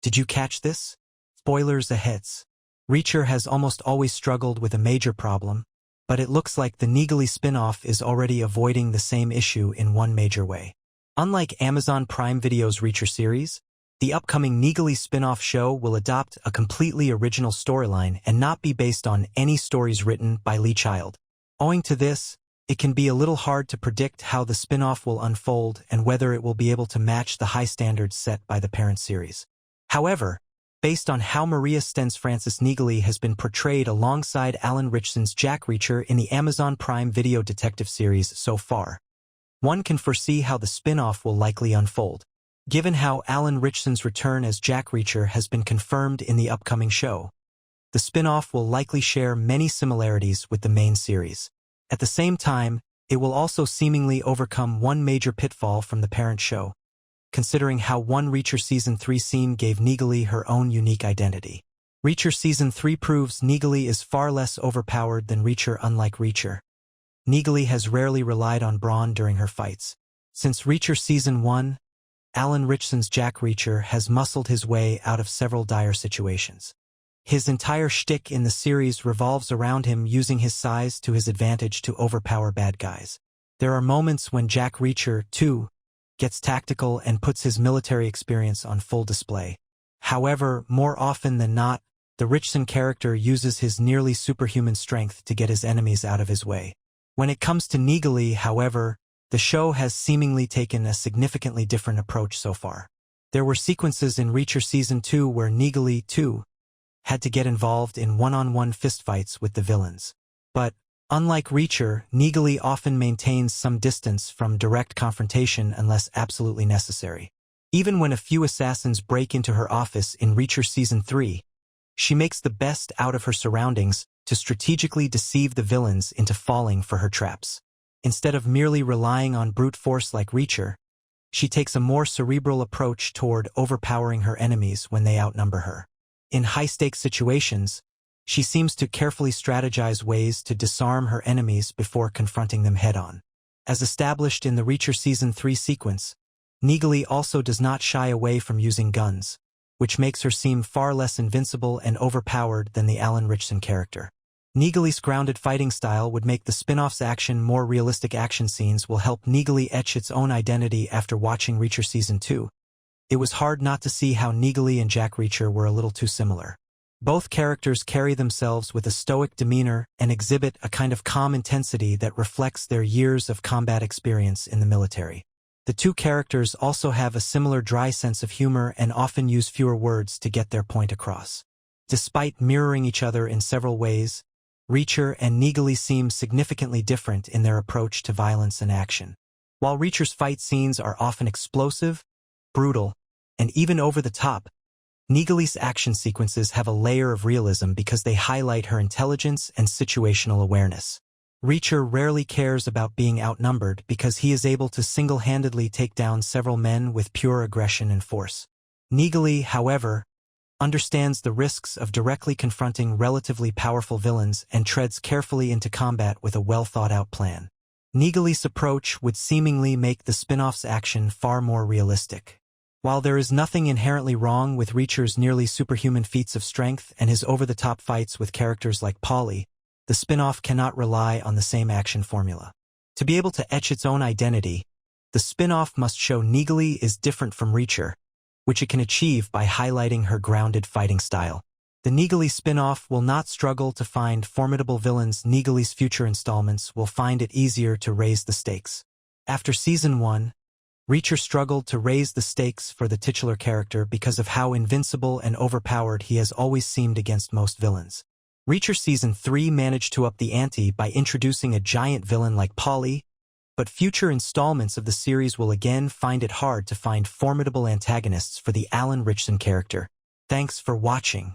Did you catch this? Spoilers ahead. Reacher has almost always struggled with a major problem, but it looks like the Neagley spin-off is already avoiding the same issue in one major way. Unlike Amazon Prime Video's Reacher series, the upcoming Neagley spin-off show will adopt a completely original storyline and not be based on any stories written by Lee Child. Owing to this, it can be a little hard to predict how the spin-off will unfold and whether it will be able to match the high standards set by the parent series. However, based on how Maria Stens Francis Neagley has been portrayed alongside Alan Ritchson's Jack Reacher in the Amazon Prime Video detective series so far, one can foresee how the spin-off will likely unfold. Given how Alan Ritchson's return as Jack Reacher has been confirmed in the upcoming show, the spin-off will likely share many similarities with the main series. At the same time, it will also seemingly overcome one major pitfall from the parent show, considering how one Reacher Season 3 scene gave Neagley her own unique identity. Reacher Season 3 proves Neagley is far less overpowered than Reacher. Unlike Reacher, Neagley has rarely relied on brawn during her fights. Since Reacher Season 1, Alan Ritchson's Jack Reacher has muscled his way out of several dire situations. His entire shtick in the series revolves around him using his size to his advantage to overpower bad guys. There are moments when Jack Reacher, too, gets tactical and puts his military experience on full display. However, more often than not, the Ritchson character uses his nearly superhuman strength to get his enemies out of his way. When it comes to Neagley, however, the show has seemingly taken a significantly different approach so far. There were sequences in Reacher Season 2 where Neagley, too, had to get involved in one-on-one fistfights with the villains. But, unlike Reacher, Neagley often maintains some distance from direct confrontation unless absolutely necessary. Even when a few assassins break into her office in Reacher Season 3, she makes the best out of her surroundings to strategically deceive the villains into falling for her traps. Instead of merely relying on brute force like Reacher, she takes a more cerebral approach toward overpowering her enemies when they outnumber her. In high-stakes situations, she seems to carefully strategize ways to disarm her enemies before confronting them head-on. As established in the Reacher Season 3 sequence, Neagley also does not shy away from using guns, which makes her seem far less invincible and overpowered than the Alan Ritchson character. Neagley's grounded fighting style would make the spin-off's action more realistic. Action scenes will help Neagley etch its own identity. After watching Reacher Season 2, it was hard not to see how Neagley and Jack Reacher were a little too similar. Both characters carry themselves with a stoic demeanor and exhibit a kind of calm intensity that reflects their years of combat experience in the military. The two characters also have a similar dry sense of humor and often use fewer words to get their point across. Despite mirroring each other in several ways, Reacher and Neagley seem significantly different in their approach to violence and action. While Reacher's fight scenes are often explosive, brutal, and even over the top, Neagley's action sequences have a layer of realism because they highlight her intelligence and situational awareness. Reacher rarely cares about being outnumbered because he is able to single-handedly take down several men with pure aggression and force. Neagley, however, understands the risks of directly confronting relatively powerful villains and treads carefully into combat with a well-thought-out plan. Neagley's approach would seemingly make the spin-off's action far more realistic. While there is nothing inherently wrong with Reacher's nearly superhuman feats of strength and his over-the-top fights with characters like Polly, the spin-off cannot rely on the same action formula. To be able to etch its own identity, the spin-off must show Neagley is different from Reacher, which it can achieve by highlighting her grounded fighting style. The Neagley spin-off will not struggle to find formidable villains. Neagley's future installments will find it easier to raise the stakes. After Season 1, Reacher struggled to raise the stakes for the titular character because of how invincible and overpowered he has always seemed against most villains. Reacher Season 3 managed to up the ante by introducing a giant villain like Polly, but future installments of the series will again find it hard to find formidable antagonists for the Alan Ritchson character. Thanks for watching.